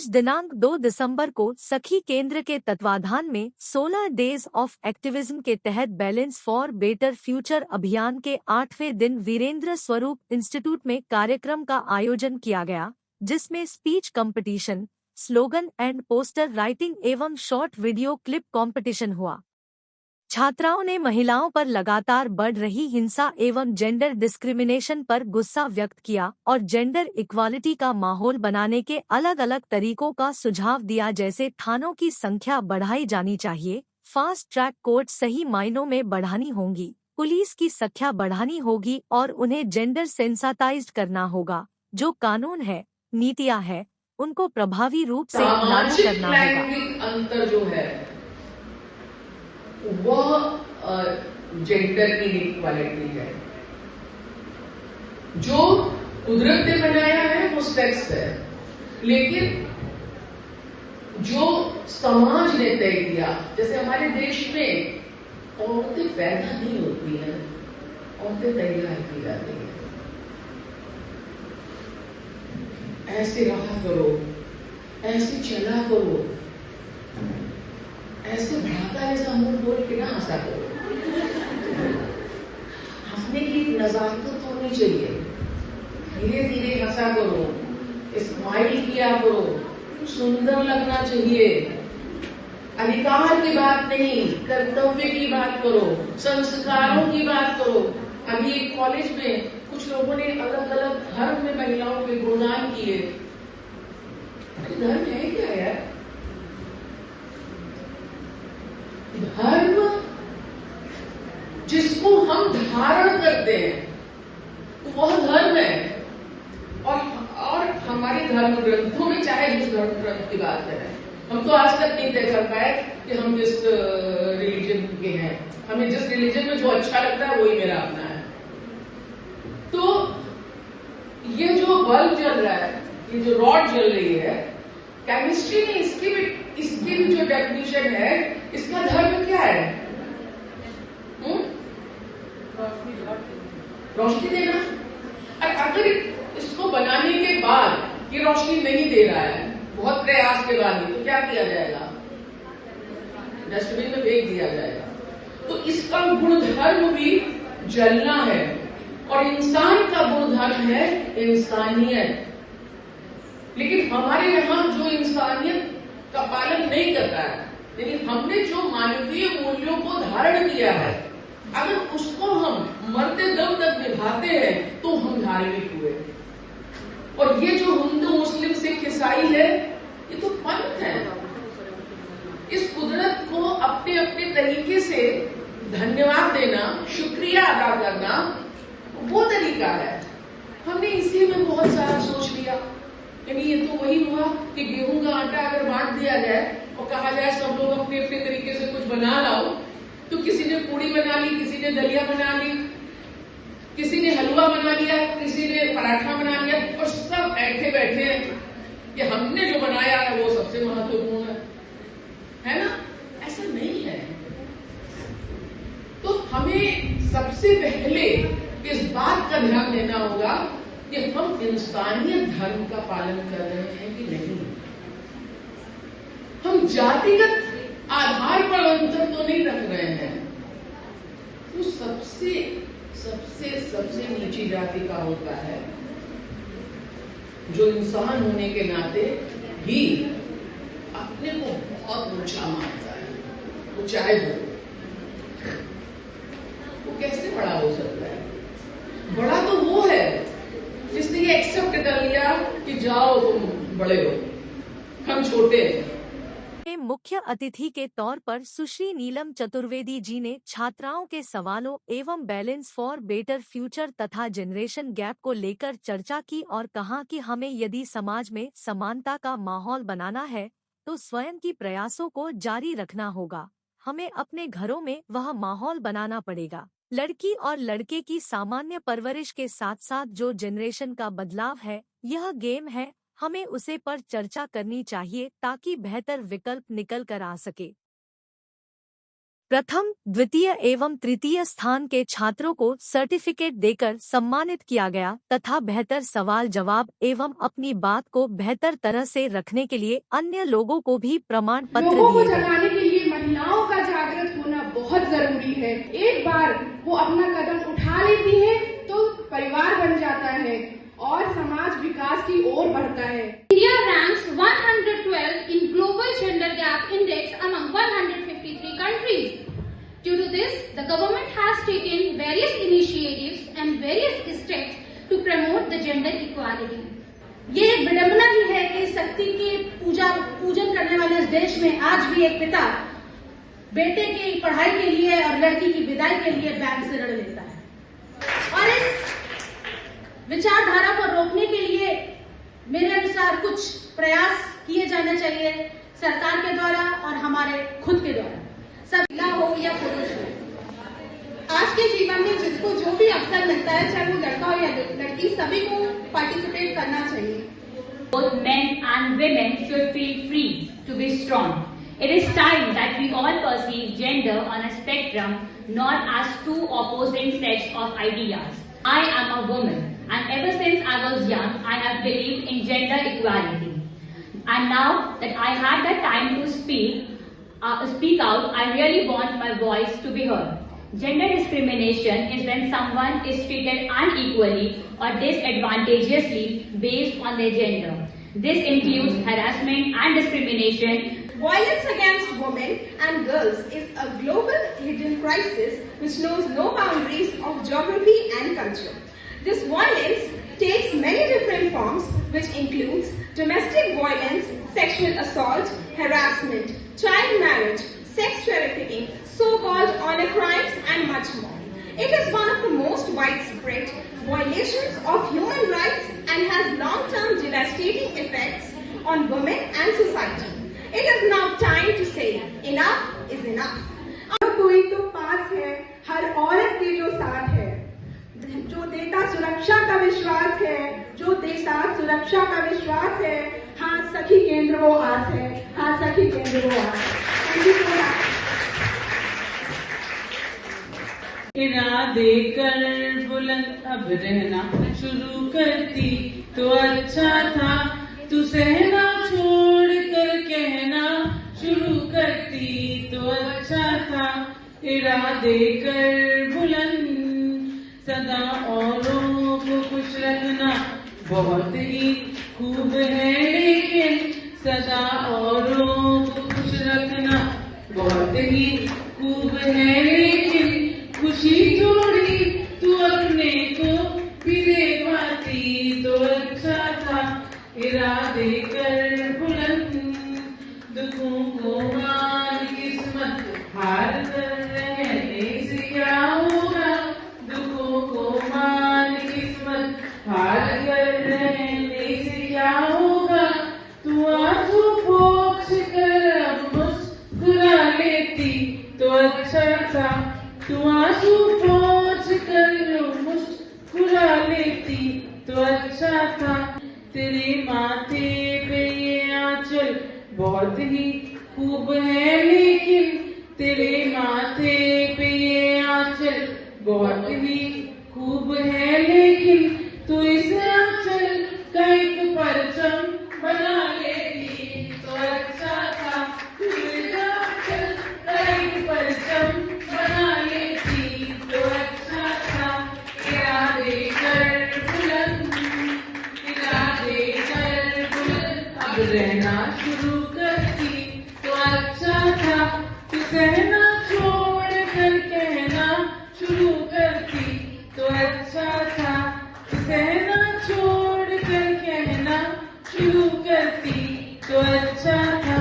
आज दिनांक 2 दिसंबर को सखी केंद्र के तत्वाधान में 16 डेज ऑफ एक्टिविज्म के तहत बैलेंस फॉर बेटर फ्यूचर अभियान के 8वें दिन वीरेंद्र स्वरूप इंस्टीट्यूट में कार्यक्रम का आयोजन किया गया, जिसमें speech competition, slogan and poster writing एवं शॉर्ट वीडियो क्लिप कंपटीशन हुआ। छात्राओं ने महिलाओं पर लगातार बढ़ रही हिंसा एवं जेंडर डिस्क्रिमिनेशन पर गुस्सा व्यक्त किया और जेंडर इक्वालिटी का माहौल बनाने के अलग अलग तरीकों का सुझाव दिया, जैसे थानों की संख्या बढ़ाई जानी चाहिए, फास्ट ट्रैक कोर्ट सही मायनों में बढ़ानी होंगी, पुलिस की संख्या बढ़ानी होगी और उन्हें जेंडर सेंसाटाइज्ड करना होगा। जो कानून है, नीतियां है, उनको प्रभावी रूप से लागू करना होगा। अंतर जो है वह जेंडर इनइक्वालिटी है। जो कुदरत ने बनाया है वो सेक्स है, लेकिन जो समाज ने तय किया, जैसे हमारे देश में औरतें पैदा नहीं होती हैं, औरतें तैयार की जाती हैं। ऐसे रहा करो, ऐसे चला करो, ऐसे भड़ाका जैसा मुंह बोल के ना हंसा करो। हंसने की नजाकत होनी चाहिए, धीरे धीरे हंसा करो, स्माइल किया करो, सुंदर लगना चाहिए। अधिकार की बात नहीं, कर्तव्य की बात करो, संस्कारों की बात करो। अभी एक कॉलेज में कुछ लोगों ने अलग अलग धर्म में महिलाओं के गुणगान किए। धर्म है क्या यार? धर्म जिसको हम धारण करते हैं वह धर्म है। और हमारे धर्म ग्रंथों में, चाहे जिस धर्म ग्रंथ की बात करें, हम तो आज तक नहीं तय कर पाए कि हम जिस रिलीजन के हैं, हमें जिस रिलीजन में जो अच्छा लगता है वही मेरा अपना है। तो ये जो बल्ब जल रहा है, ये जो रॉड जल रही है, केमिस्ट्री में इसकी भी जो डेफिनेशन है, इसका धर्म क्या है? रोशनी देना। और अगर इसको बनाने के बाद ये रोशनी नहीं दे रहा है, बहुत प्रयास के बाद ही, तो क्या किया जाएगा? डस्टबिन में फेंक दिया जाएगा। तो इसका गुणधर्म भी जलना है, और इंसान का गुणधर्म है इंसानियत। लेकिन हमारे यहाँ जो इंसानियत का पालन नहीं करता है, लेकिन हमने जो मानवीय मूल्यों को धारण किया है, अगर उसको हम मरते दम तक निभाते हैं तो हम धार्मिक हुए। और ये जो हिंदू मुस्लिम सिख ईसाई है, ये तो पंथ है। इस कुदरत को अपने अपने तरीके से धन्यवाद देना, शुक्रिया अदा करना, वो तरीका है। हमने इसी में बहुत सारा सोच लिया। यानी ये तो वही हुआ कि गेहूं का आटा अगर बांट दिया जाए और कहा जाए सब लोग अपने अपने तरीके से कुछ बना लाओ, तो किसी ने पूड़ी बना ली, किसी ने दलिया बना ली, किसी ने हलवा बना लिया, किसी ने पराठा बना लिया, और सब बैठे बैठे कि हमने जो बनाया है वो सबसे महत्वपूर्ण है ना? ऐसा नहीं है। तो हमें सबसे पहले इस बात का ध्यान देना होगा कि हम इंसानियत धर्म का पालन कर रहे हैं कि नहीं। हम जातिगत आधार पर अंतर तो नहीं रख रहे हैं। वो सबसे सबसे सबसे नीची जाति का होता है जो इंसान होने के नाते भी अपने को बहुत ऊंचा मानता है। वो चाहे वो कैसे बड़ा हो सकता है? बड़ा तो वो है जिसने ये एक्सेप्ट कर लिया कि जाओ तुम बड़े हो, हम छोटे हैं। मुख्य अतिथि के तौर पर सुश्री नीलम चतुर्वेदी जी ने छात्राओं के सवालों एवं बैलेंस फॉर बेटर फ्यूचर तथा जनरेशन गैप को लेकर चर्चा की और कहा कि हमें यदि समाज में समानता का माहौल बनाना है तो स्वयं की प्रयासों को जारी रखना होगा। हमें अपने घरों में वह माहौल बनाना पड़ेगा। लड़की और लड़के की सामान्य परवरिश के साथ साथ जो जनरेशन का बदलाव है, यह गेम है, हमें उसे पर चर्चा करनी चाहिए ताकि बेहतर विकल्प निकल कर आ सके। प्रथम, द्वितीय एवं तृतीय स्थान के छात्रों को सर्टिफिकेट देकर सम्मानित किया गया तथा बेहतर सवाल जवाब एवं अपनी बात को बेहतर तरह से रखने के लिए अन्य लोगों को भी प्रमाण पत्र लोगों को दिए गए। जगाने के लिए महिलाओं का जागृत होना बहुत जरूरी है। एक बार वो अपना कदम उठा लेती है तो परिवार बन जाता है और समाज विकास की ओर बढ़ता है। India ranks 112 in Global Gender Gap Index among 153 countries. Due to this, the government has taken various initiatives and various steps to promote the gender equality. ये एक विडंबना भी है कि शक्ति की पूजन करने वाले इस देश में आज भी एक पिता बेटे की पढ़ाई के लिए और लड़की की विदाई के लिए बैंक से ऋण लेता है। और इस विचारधारा को रोकने के लिए मेरे अनुसार कुछ प्रयास किए जाने चाहिए सरकार के द्वारा और हमारे खुद के द्वारा, सब महिला हो या पुरुष हो। आज के जीवन में जिसको जो भी अवसर मिलता है, चाहे वो लड़का हो या लड़की, सभी को पार्टिसिपेट करना चाहिए। Both men and women should feel free to be strong. It is time that we all perceive gender on a spectrum, not as two opposing sets of ideas. I am a woman, and ever since I was young, I have believed in gender equality. And now that I had the time to speak out, I really want my voice to be heard. Gender discrimination is when someone is treated unequally or disadvantageously based on their gender. This includes harassment and discrimination. Violence against women and girls is a global hidden crisis which knows no boundaries of geography and culture. This violence takes many different forms, which includes domestic violence, sexual assault, harassment, child marriage, sex trafficking, so-called honor crimes, and much more. It is one of the most widespread violations of human rights and has long-term devastating effects on women and society. It is now time to say enough is enough. कोई तो पास है, हर औरत के जो साथ है, जो देता सुरक्षा का विश्वास है, जो देता सुरक्षा का विश्वास है। हाँ, सखी केंद्र वो आस है, हाँ सखी केंद्र वो आस है। Thank you so much. इरादे कर बुलंद अब रहना शुरू करती तो अच्छा था, तू सहना छोड़ कर कहना शुरू करती तो अच्छा था। इरादे कर बुलंद सदा औरों को खुश रखना बहुत ही खूब है, लेकिन सदा औरों को खुश रखना बहुत ही खूब है, लेकिन खुशी थोड़ी तू अपने को भी दे पाती तो अच्छा था। इरादे कर बुलंद दुखों को मान किस्मत हार कर रहने से क्या होगा, दुखों को मान किस्मत हार कर रहने से क्या होगा। तू आंसू पोंछ कर अब मुस्कुरा लेती तो अच्छा था, तू आंसू पोंछ कर मुस्कुरा लेती तो अच्छा था। तेरे माथे पे ये आंचल बहुत ही खूब है, लेकिन तेरे माथे पे ये आंचल बहुत ही खूब है, लेकिन तू इस आंचल का एक परचम बना लेती तो अच्छा था। तू इस आंचल का एक परचम बना लेती तो अच्छा था। इरादे कर बुलंद, इरादे कर बुलंद अब रहना शुरू करती तो अच्छा था। तू सहना छोड़ कर कहना शुरू करती तो अच्छा था। तू सहना छोड़ कर कहना शुरू करती तो अच्छा था।